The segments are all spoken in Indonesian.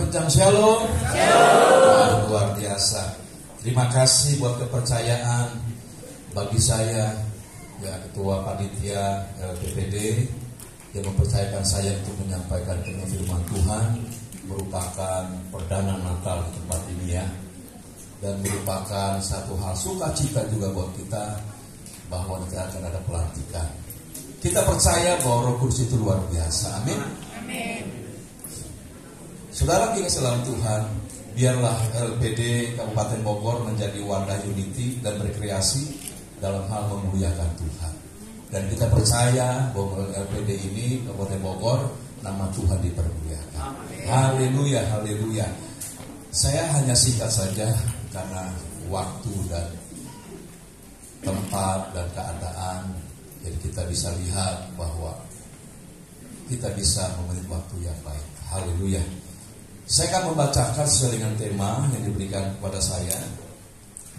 kencang shalom. Shalom. Luar biasa. Terima kasih buat kepercayaan bagi saya, ya, Ketua Panitia PPD yang mempercayakan saya untuk menyampaikan firman Tuhan, merupakan perdana Natal di tempat ini ya, dan merupakan satu hal sukacita juga buat kita bahwa nanti akan ada pelantikan. Kita percaya bahwa Roh Kudus itu luar biasa. Amin. Amin. Saudara kita dalam Tuhan, biarlah LPD Kabupaten Bogor menjadi wadah unity dan berkreasi dalam hal memuliakan Tuhan. Dan kita percaya bahwa LPD ini Kabupaten Bogor, nama Tuhan dipermuliakan. Haleluya, haleluya. Saya hanya singkat saja karena waktu dan tempat dan keadaan, jadi kita bisa lihat bahwa kita bisa memenuhi waktu yang baik. Haleluya. Saya akan membacakan sesuai dengan tema yang diberikan kepada saya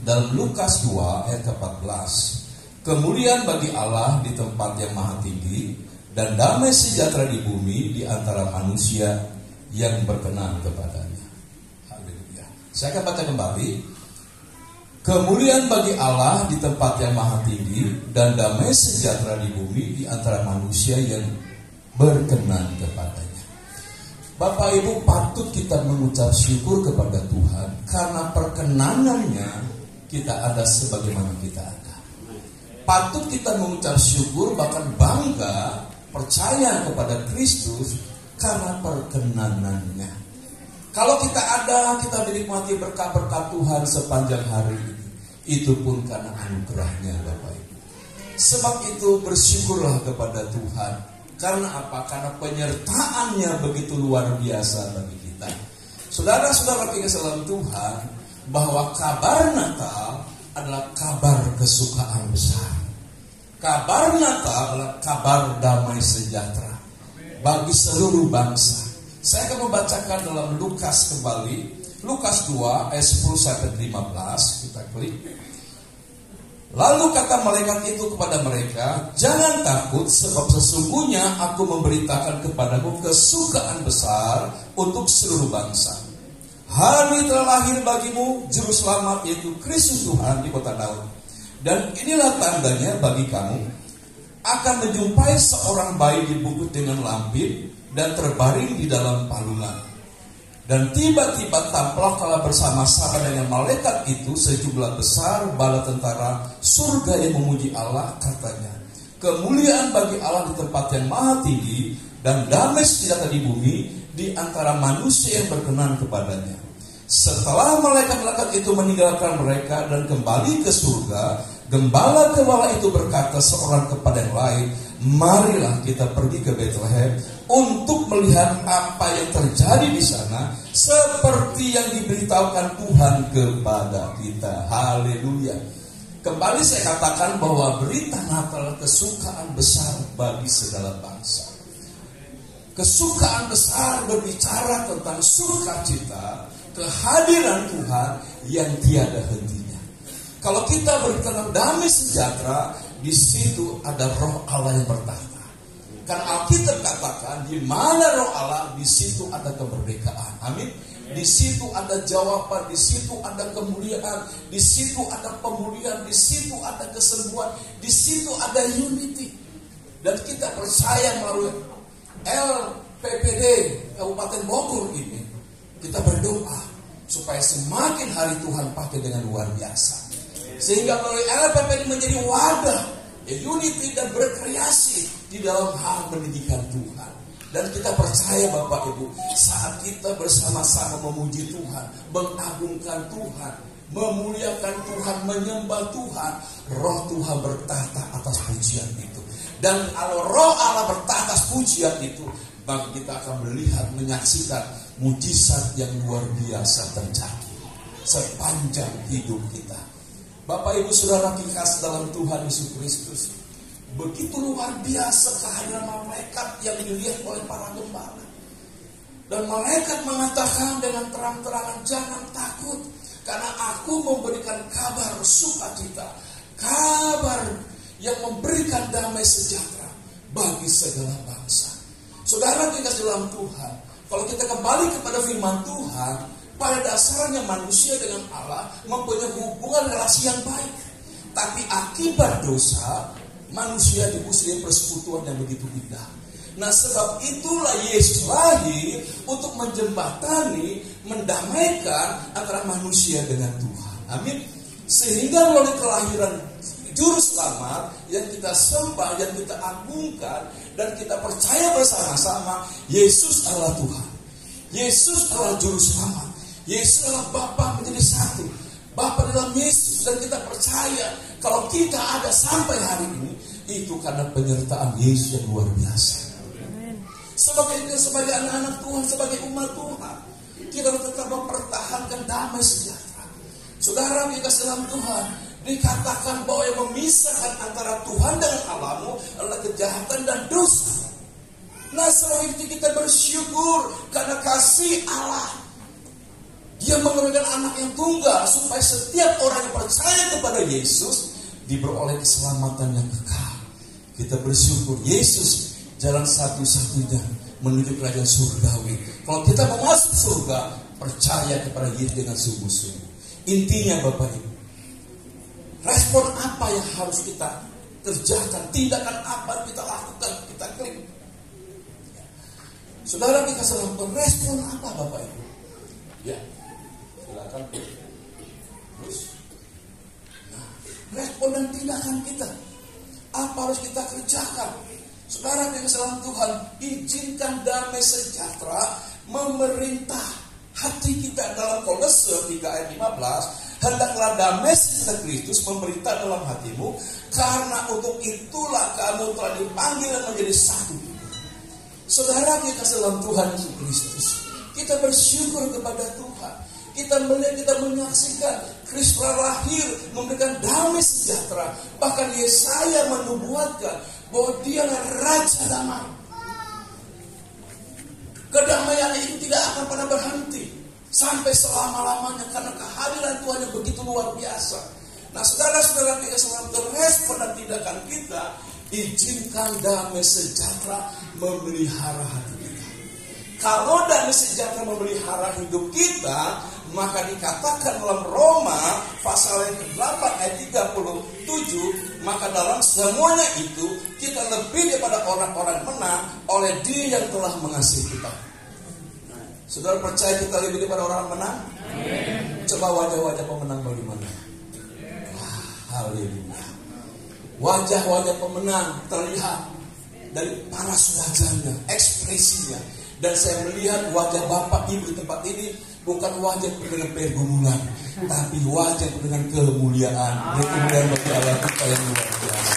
dalam Lukas 2 ayat 14. Kemuliaan bagi Allah di tempat yang maha tinggi, dan damai sejahtera di bumi di antara manusia yang berkenan kepadanya. Haleluya. Saya akan baca kembali. Kemuliaan bagi Allah di tempat yang maha tinggi, dan damai sejahtera di bumi di antara manusia yang berkenan kepadanya. Bapak Ibu, patut kita mengucap syukur kepada Tuhan karena perkenanannya kita ada sebagaimana kita ada. Patut kita mengucap syukur, bahkan bangga, percaya kepada Kristus karena perkenanannya. Kalau kita ada, kita menikmati berkat-berkat Tuhan sepanjang hari ini, itu pun karena anugerahnya Bapak Ibu. Sebab itu bersyukurlah kepada Tuhan. Karena apa? Karena penyertaannya begitu luar biasa bagi kita. Saudara-saudara yang dalam Tuhan, bahwa kabar Natal adalah kabar kesukaan besar. Kabar Natal adalah kabar damai sejahtera bagi seluruh bangsa. Saya akan membacakan dalam Lukas kembali, Lukas 2 ayat 10 sampai 15. Kita klik. Lalu kata malaikat itu kepada mereka, jangan takut, sebab sesungguhnya aku memberitakan kepadamu kesukaan besar untuk seluruh bangsa. Hari telah lahir bagimu juru selamat, yaitu Kristus Tuhan di kota Daud. Dan inilah tandanya bagi kamu, akan menjumpai seorang bayi dibungkus dengan lampin dan terbaring di dalam palungan. Dan tiba-tiba tampaklah bersama-sama dengan malaikat itu sejumlah besar bala tentara surga yang memuji Allah, katanya, kemuliaan bagi Allah di tempat yang maha tinggi, dan damai sejahtera di bumi di antara manusia yang berkenan kepadanya. Setelah malaikat-malaikat itu meninggalkan mereka dan kembali ke surga, gembala-gembala itu berkata seorang kepada yang lain, marilah kita pergi ke Bethlehem untuk melihat apa yang terjadi di sana, seperti yang diberitahukan Tuhan kepada kita. Haleluya. Kembali saya katakan bahwa berita Natal kesukaan besar bagi segala bangsa. Kesukaan besar berbicara tentang sukacita, kehadiran Tuhan yang tiada hentinya. Kalau kita berkenan damai sejahtera, di situ ada Roh Allah yang bertahta. Karena Alkitab katakan, di mana Roh Allah, di situ ada kemerdekaan. Amin. Di situ ada jawaban, di situ ada kemuliaan, di situ ada pemulihan, di situ ada kesembuhan, di situ ada unity. Dan kita percaya melalui LPPD Kabupaten Bogor ini, kita berdoa supaya semakin hari Tuhan pakai dengan luar biasa. Sehingga melalui LPPD menjadi wadah unity dan berkreasi di dalam hal pendidikan Tuhan. Dan kita percaya Bapak Ibu, saat kita bersama-sama memuji Tuhan, mengagungkan Tuhan, memuliakan Tuhan, menyembah Tuhan, Roh Tuhan bertahta atas pujian itu. Dan kalau Roh Allah bertahta atas pujian itu, maka kita akan melihat, menyaksikan mujizat yang luar biasa terjadi sepanjang hidup kita. Bapak Ibu Saudara kekasih dalam Tuhan Yesus Kristus, begitu luar biasa kehadiran malaikat yang dilihat oleh para gembala. Dan malaikat mengatakan dengan terang-terangan, jangan takut, karena aku memberikan kabar sukacita, kabar yang memberikan damai sejahtera bagi segala bangsa. Saudara kekasih dalam Tuhan, Kalau kita kembali kepada firman Tuhan, pada dasarnya manusia dengan Allah mempunyai hubungan relasi yang baik. Tapi akibat dosa, manusia diusir persekutuan yang begitu indah. Nah, sebab itulah Yesus lahir untuk menjembatani, mendamaikan antara manusia dengan Tuhan. Amin. Sehingga melalui kelahiran Juru Selamat yang kita sembah, yang kita agungkan, dan kita percaya bersama-sama, Yesus adalah Tuhan. Yesus adalah Juru Selamat. Yesus adalah Bapa menjadi satu. Bapa dalam Yesus, dan kita percaya kalau kita ada sampai hari ini, itu karena penyertaan Yesus yang luar biasa. Sebagai anak-anak Tuhan, sebagai umat Tuhan, kita harus tetap mempertahankan damai sejahtera. Saudara yang dikasihi dalam Tuhan, dikatakan bahwa yang memisahkan antara Tuhan dengan Allahmu adalah kejahatan dan dosa. Nah, sebab itu kita bersyukur karena kasih Allah. Dia memberikan anak yang tunggal supaya setiap orang yang percaya kepada Yesus diperoleh keselamatan yang kekal. Kita bersyukur Yesus jalan satu-satunya menuju kerajaan surgawi. Kalau kita mau masuk surga, percaya kepada Yesus dengan sungguh-sungguh. Intinya Bapak Ibu, respon apa yang harus kita kerjakan, tindakan apa yang kita lakukan, kita klik. Saudara kita selalu respon apa Bapak Ibu? Ya, silakan. Terus, nah, respon dan tindakan kita, apa harus kita kerjakan? Saudara yang dalam Tuhan, izinkan damai sejahtera memerintah hati kita. Dalam Kolose 3 ayat 15, hendaklah damai sejahtera Kristus memerintah dalam hatimu, karena untuk itulah kamu telah dipanggil menjadi satu. Saudara kita dalam Tuhan Yesus Kristus, kita bersyukur kepada Tuhan. Kita melihat, kita menyaksikan Kristus lahir memberikan damai sejahtera. Bahkan Yesaya menubuatkan bahwa dialah Raja Damai. Kedamaian itu tidak akan pernah berhenti sampai selama-lamanya karena kehadiran Tuhan yang begitu luar biasa. Nah, saudara-saudara kita selalu respon dan tindakan kita, izinkan damai sejahtera memelihara hati kita. Kalau damai sejahtera memelihara hidup kita, maka dikatakan dalam Roma pasal yang ke-8 ayat 37, maka dalam semuanya itu kita lebih daripada orang-orang menang oleh Dia yang telah mengasihi kita. Saudara percaya kita lebih daripada orang menang? Amin. Coba wajah-wajah pemenang bagaimana? Wah, haleluya. Wajah-wajah pemenang terlihat dari paras wajahnya, ekspresinya. Dan saya melihat wajah Bapak Ibu di tempat ini bukan wajah dengan pergumulan, tapi wajah dengan kemuliaan. Kemuliaan bagi Allah kita yang luar biasa.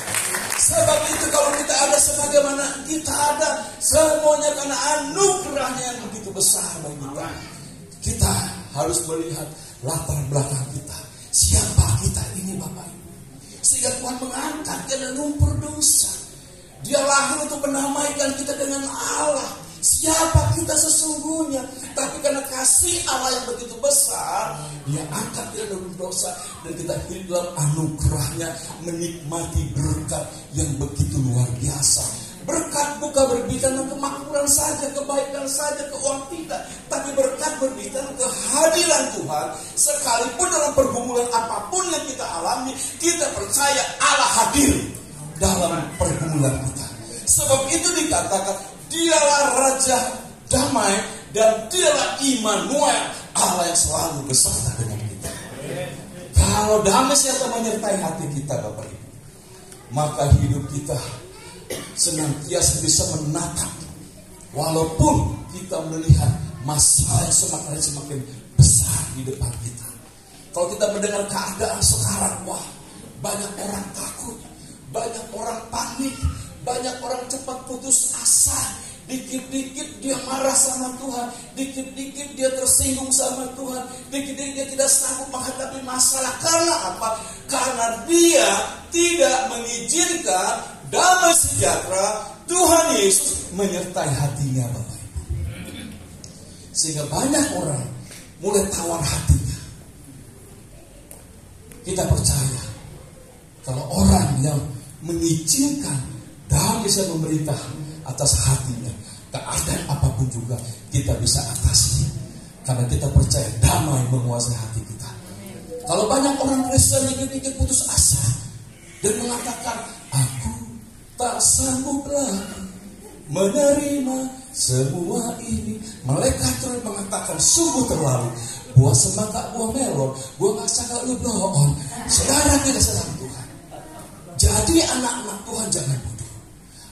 Sebab itu kalau kita ada sebagaimana kita ada, semuanya karena anugerahnya yang begitu besar bagi kita. Kita harus melihat latar belakang kita. Siapa kita ini Bapak Ibu? Sehingga Tuhan mengangkat dari lumpur dosa. Dia lahir untuk menamaikan kita dengan Allah. Siapa kita sesungguhnya? Tapi karena kasih Allah yang begitu besar, Dia angkat kita dari dosa, dan kita hidup dalam anugerahnya, menikmati berkat yang begitu luar biasa. Berkat bukan berbicara kemakmuran saja, kebaikan saja, keuangan tidak, tapi berkat berbicara kehadiran Tuhan. Sekalipun dalam pergumulan apapun yang kita alami, kita percaya Allah hadir dalam pergumulan kita. Sebab itu dikatakan Dialah Raja Damai, dan Dialah Immanuel, Allah yang selalu beserta dengan kita. Kalau damai sejahtera menyertai hati kita Bapak Ibu, maka hidup kita senantiasa bisa menatap, walaupun kita melihat masalah yang semakin besar di depan kita. Kalau kita mendengar keadaan sekarang, wah, banyak orang takut, banyak orang panik, banyak orang cepat putus asa. Dikit-dikit dia marah sama Tuhan, dikit-dikit dia tersinggung sama Tuhan, dikit-dikit dia tidak sanggup menghadapi masalah. Karena apa? Karena dia tidak mengizinkan damai sejahtera Tuhan Yesus menyertai hatinya Bapak Ibu. Sehingga banyak orang mulai tawar hatinya. Kita percaya kalau orang yang mengizinkan damai sejahtera memerintah atas hatinya, keadaan apapun juga kita bisa atasi. Karena kita percaya damai menguasai hati kita. Kalau banyak orang Kristen dikit-dikit putus asa dan mengatakan, aku tak sanggup lagi menerima semua ini. Mereka terus mengatakan sungguh terlalu. Buah semangka, buah melon, buah masakan lu bloon. Saudara tidak sedang Tuhan. Jadi anak-anak Tuhan jangan bodoh.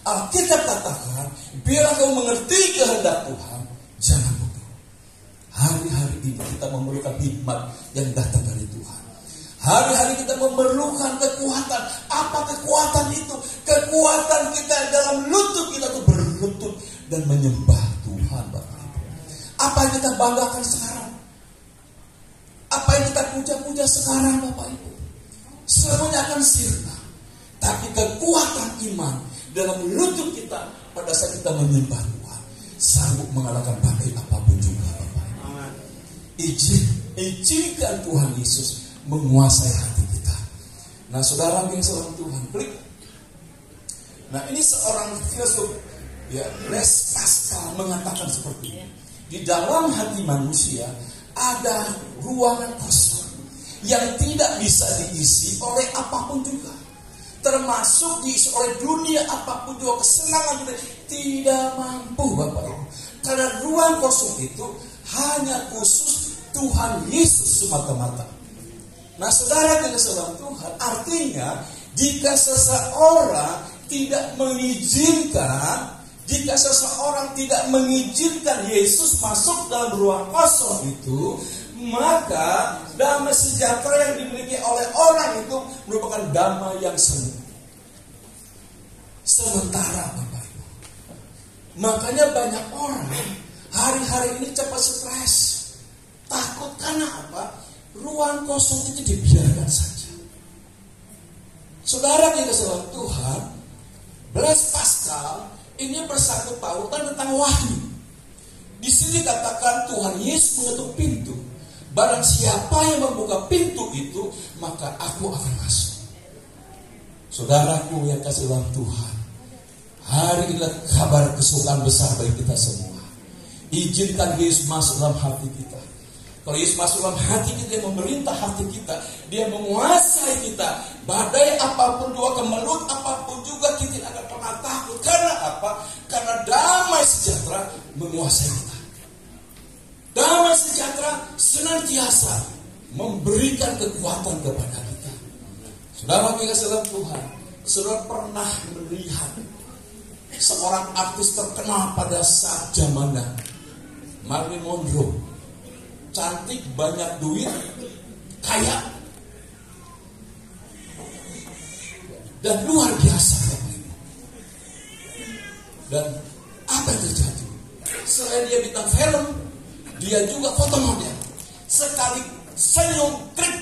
Alkitab katakan, bila kau mengerti kehendak Tuhan, jangan bodoh. Hari-hari ini kita memerlukan hikmat yang datang dari Tuhan. Hari-hari kita memerlukan kekuatan. Apa kekuatan itu? Kekuatan kita dalam lutut kita itu berlutut dan menyembah Tuhan, Bapak Ibu. Apa yang kita banggakan sekarang? Apa yang kita puja-puja sekarang, Bapak Ibu? Semuanya akan sirna. Tapi kekuatan iman dalam lutut kita pada saat kita menyembah Tuhan sanggup mengalahkan badai apapun juga, Bapak Ibu. Izinkan Tuhan Yesus menguasai hati kita. Nah, saudara yang seorang Tuhan, klik. Nah, ini seorang filsuf, ya, Blaise Pascal mengatakan seperti ini. Di dalam hati manusia ada ruangan kosong yang tidak bisa diisi oleh apapun juga, termasuk diisi oleh dunia apapun juga, kesenangan juga tidak mampu, Bapak Ibu. Karena ruang kosong itu hanya khusus Tuhan Yesus semata-mata. Nah, saudara yang seorang Tuhan, artinya jika seseorang tidak mengizinkan Yesus masuk dalam ruang kosong itu, maka damai sejahtera yang dimiliki oleh orang itu merupakan damai yang semu. Sementara, Bapak Ibu, makanya banyak orang hari-hari ini cepat stres, takut karena apa? Ruang kosong itu dibiarkan saja. Saudara yang dikasihi Tuhan, Blaise Pascal ini bersangkut pautan tentang wahyu. Di sini katakan Tuhan Yesus mengetuk pintu. Barang siapa yang membuka pintu itu, maka aku akan masuk. Saudaraku yang kasih dalam Tuhan, hari ini kabar kesukaan besar bagi kita semua. Izinkan Yesus masuk dalam hati kita. Kalau Yesus masuk dalam hati kita, dia memerintah hati kita, dia menguasai kita. Badai apapun juga, kemelut apapun juga, kita tidak akan pernah takut. Karena apa? Karena damai sejahtera menguasai kita. Damai sejahtera senantiasa memberikan kekuatan kepada kita. Saudara yang kasih dalam Tuhan, saudara pernah melihat seorang artis terkenal pada saat zamannya, Marilyn Monroe, cantik, banyak duit, kaya, dan luar biasa. Dan apa yang terjadi? Selain dia bintang film, dia juga foto model. Sekali senyum, klik,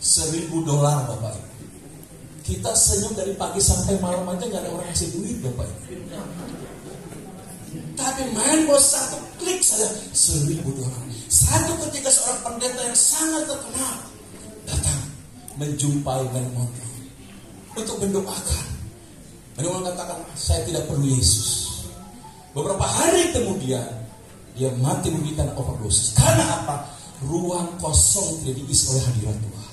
$1.000, Bapak Ibu. Kita senyum dari pagi sampai malam aja gak ada orang ngasih duit, Bapak Ibu. Tapi main bos satu klik saja $1.000. Satu ketika seorang pendeta yang sangat terkenal datang menjumpai Marilyn Monroe untuk mendoakan. Marilyn mengatakan, saya tidak perlu Yesus. Beberapa hari kemudian dia mati memberikan overdosis. Karena apa? Ruang kosong tidak diisi oleh hadirat Tuhan.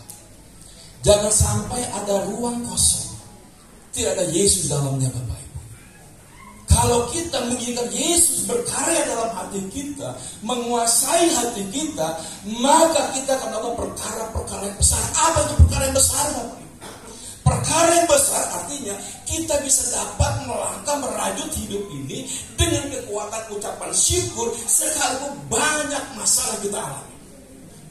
Jangan sampai ada ruang kosong, tidak ada Yesus dalamnya, Bapak Ibu. Kalau kita menginginkan Yesus berkarya dalam hati kita, menguasai hati kita, maka kita akan melakukan perkara-perkara yang besar. Apa itu perkara yang besar, Bapak Ibu? Perkara yang besar artinya kita bisa dapat melangkah merajut hidup ini dengan kekuatan ucapan syukur sekalipun banyak masalah kita alami.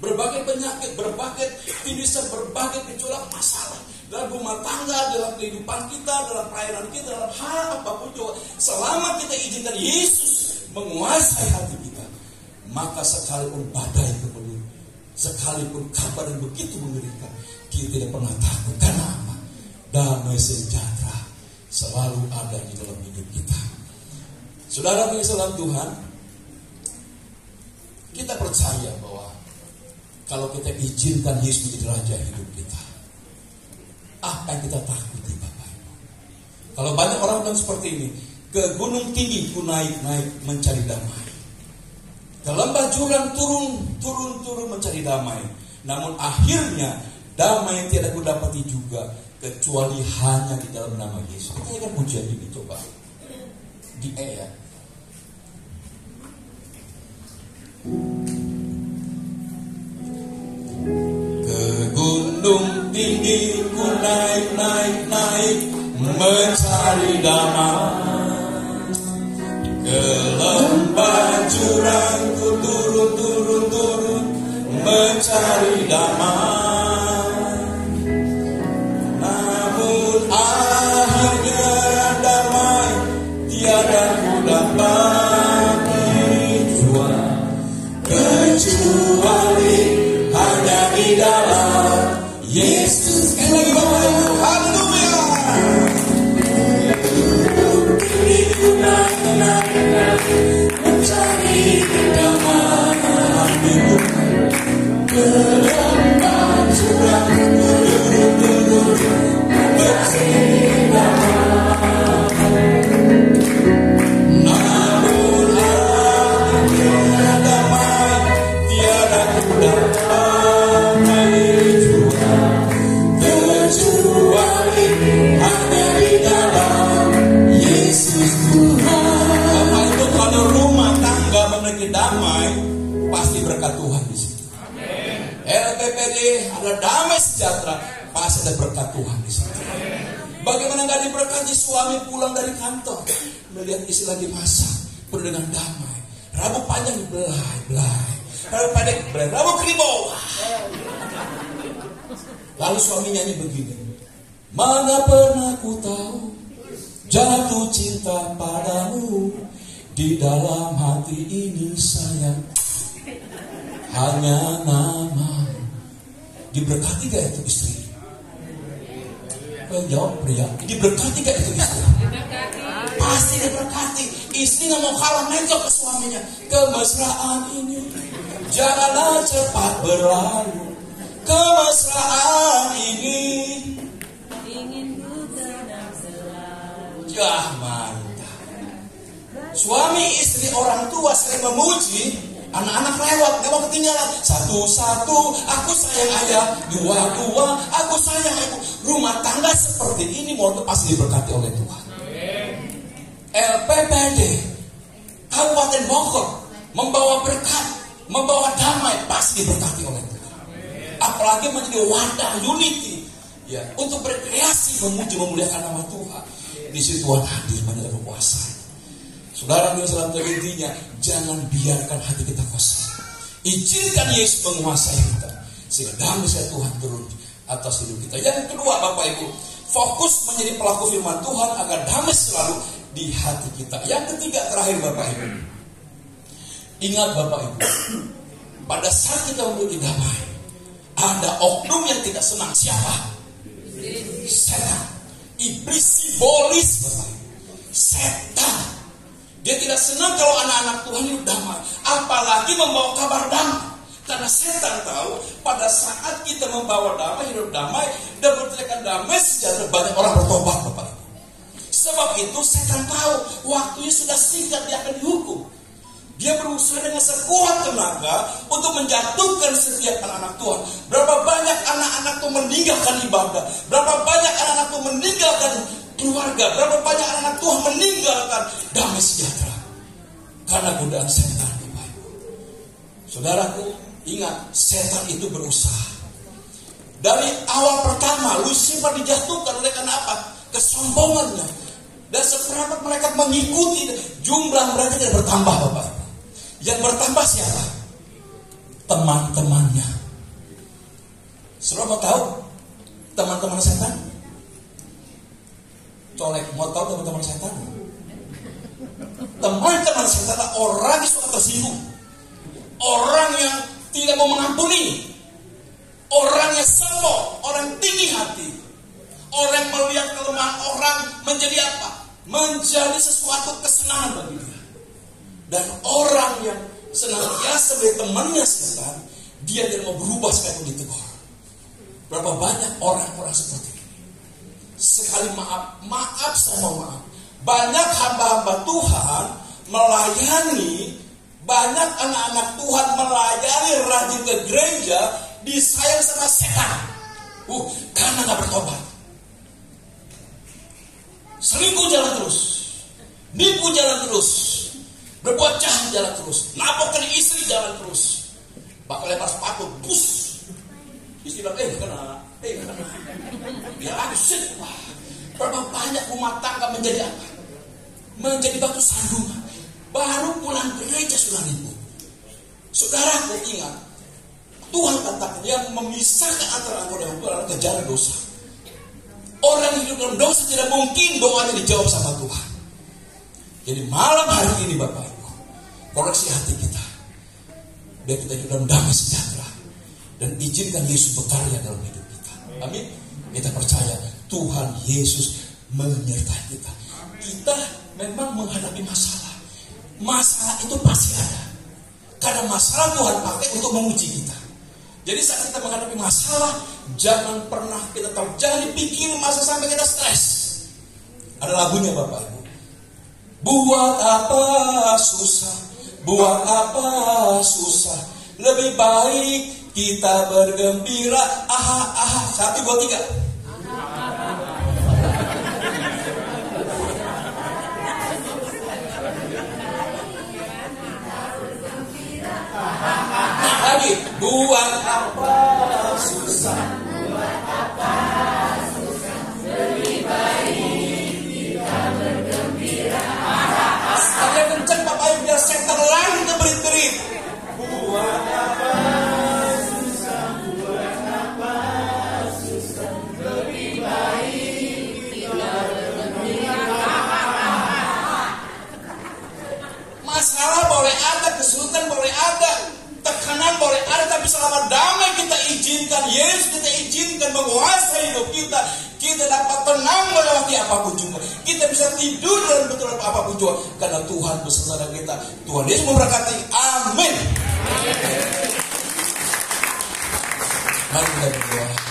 Berbagai penyakit, berbagai tindisan, berbagai gejolak masalah dalam rumah tangga, dalam kehidupan kita, dalam perayaan kita, dalam hal apapun juga. Selama kita izinkan Yesus menguasai hati kita, maka sekalipun badai kemudian, sekalipun kabar yang begitu mengerikan, kita tidak pernah takut. Karena apa? Damai sejahtera selalu ada di dalam hidup kita. Saudara yang salam Tuhan, kita percaya bahwa kalau kita izinkan Yesus menjadi raja hidup kita, apa yang kita takuti, Bapak Ibu? Kalau banyak orang bilang seperti ini, Ke gunung tinggi ku naik-naik mencari damai. Ke lembah jurang turun mencari damai. Namun akhirnya damai yang tidak ku dapati juga kecuali hanya di dalam nama Yesus. Kita kan pujian ini coba di ya. Ke gunung tinggi ku naik mencari damai. Ke lembah jurang ku turun mencari damai. Namun akhirnya damai tiada ku dapati jua kecuali hanya di dalam Yesus. Haleluya. Mencari damai. Ke lembah jurang turun mencari damai. Namun akhirnya damai tiada ku dapati jua kecuali hanya di dalam Yesus Tuhan. Bapak itu kalau rumah tangga memiliki damai, pasti berkat Tuhan di situ. LPPD ada damai sejahtera, pasti ada berkat Tuhan di situ. Bagaimana nggak diberkati suami pulang dari kantor, melihat istri lagi masak, penuh dengan damai. Rambut panjang belai, rambut pendek belai, rambut keribu. Lalu suami nyanyi begini, mana pernah ku tahu jatuh cinta padamu, di dalam hati ini sayang hanya nama. Diberkati gak itu istri? Jawab pria, diberkati gak itu istri? Pasti diberkati. Istri gak mau kalah mencok ke suaminya. Kemesraan ini janganlah cepat berlalu. Kemesraan ini ingin ku tenang selalu. Ya mantap. Suami istri orang tua sering memuji, anak-anak lewat, gak mau ketinggalan. Satu-satu, aku sayang ayah. Dua-dua, aku sayang ibu. Rumah tangga seperti ini mau pasti diberkati oleh Tuhan. LPPD Kabupaten Bogor membawa berkat, membawa damai, pasti diberkati oleh Tuhan. Apalagi menjadi wadah unity ya, untuk berkreasi memuji memuliakan nama Tuhan. Di situ Tuhan hadir menjadi berkuasa. Saudara yang salam intinya, jangan biarkan hati kita kosong. Izinkan Yesus menguasai kita, sehingga damai Tuhan turun atas hidup kita. Yang kedua, Bapak Ibu, fokus menjadi pelaku firman Tuhan agar damai selalu di hati kita. Yang ketiga, terakhir Bapak Ibu, ingat Bapak Ibu, pada saat kita memiliki damai, ada oknum yang tidak senang. Siapa? Setan. Iblis simbolis Bapak Ibu. Setan. Dia tidak senang kalau anak-anak Tuhan hidup damai, apalagi membawa kabar damai. Karena setan tahu pada saat kita membawa damai, hidup damai, dan berteriakan damai, sejahtera, banyak orang bertobat Bapak Ibu. Sebab itu setan tahu waktunya sudah singkat, dia akan dihukum. Dia berusaha dengan sekuat tenaga untuk menjatuhkan setiap anak-anak Tuhan. Berapa banyak anak-anak Tuhan meninggalkan ibadah, berapa banyak anak-anak Tuhan meninggalkan keluarga, berapa banyak anak Tuhan meninggalkan damai sejahtera karena godaan setan. Bapak Ibu, saudaraku, ingat, setan itu berusaha. Dari awal pertama Lucifer dijatuhkan oleh karena apa? Kesombongannya. Dan seperempat mereka mengikuti, jumlah mereka tidak bertambah Bapak Ibu. Yang bertambah siapa? Teman-temannya. Saudara mau tahu teman-teman setan? Colek, mau tahu teman-teman setan? Teman-teman setan adalah orang yang suka tersinggung, orang yang tidak mau mengampuni, orang yang sombong, orang tinggi hati, orang yang melihat kelemahan orang menjadi apa? Menjadi sesuatu kesenangan bagi dia. Dan orang yang senantiasa sebagai temannya setan, dia tidak mau berubah sekalipun ditegur. Berapa banyak orang-orang seperti ini? Sekali maaf, saya mau maaf. Banyak hamba-hamba Tuhan melayani, banyak anak-anak Tuhan melayani rajin ke gereja, disayang sama setan. Karena gak bertobat. Selingkuh jalan terus, nipu jalan terus, berbuat jahat jalan terus, nampakkan istri jalan terus, bakal lempar sepatu, bus. Istri bilang, kena. Ya asyik. Berapa banyak rumah tangga menjadi apa? Menjadi batu sandungan. Baru pulang gereja sudah ribut. Saudaraku ingat, Tuhan katakan yang memisahkan antara anggota dan Tuhan kejar dosa. Orang hidup dalam dosa tidak mungkin doanya dijawab sama Tuhan. Jadi malam hari ini Bapak Ibu, koreksi hati kita, biar kita hidup dalam damai sejahtera, dan izinkan Yesus berkarya dalam hidup kita. Amin. Kita percaya Tuhan Yesus menyertai kita. Kita memang menghadapi masalah. Masalah itu pasti ada. Karena masalah Tuhan pakai untuk menguji kita. Jadi saat kita menghadapi masalah, jangan pernah kita tahu, jangan dipikirin masalah sampai kita stres. Ada lagunya Bapak Ibu. Buat apa susah, buat apa susah, lebih baik kita bergembira. Aha, 1, 2, 3. Lagi, buat apa susah, buat apa susah, lebih baik kita bergembira. Sekalian kenceng Bapak Ibu biar setan lari ke berit-berit. Buat apa susah, buat apa susah, lebih baik kita bergembira. Masalah boleh ada, kesulitan boleh ada, tekanan boleh ada, tapi selama damai kita izinkan Yesus, kita izinkan menguasai hidup kita, kita dapat tenang melewati apapun juga. Kita bisa tidur dalam betul apapun juga, karena Tuhan bersama kita. Tuhan Yesus memberkati. Amin. Mari kita berdoa.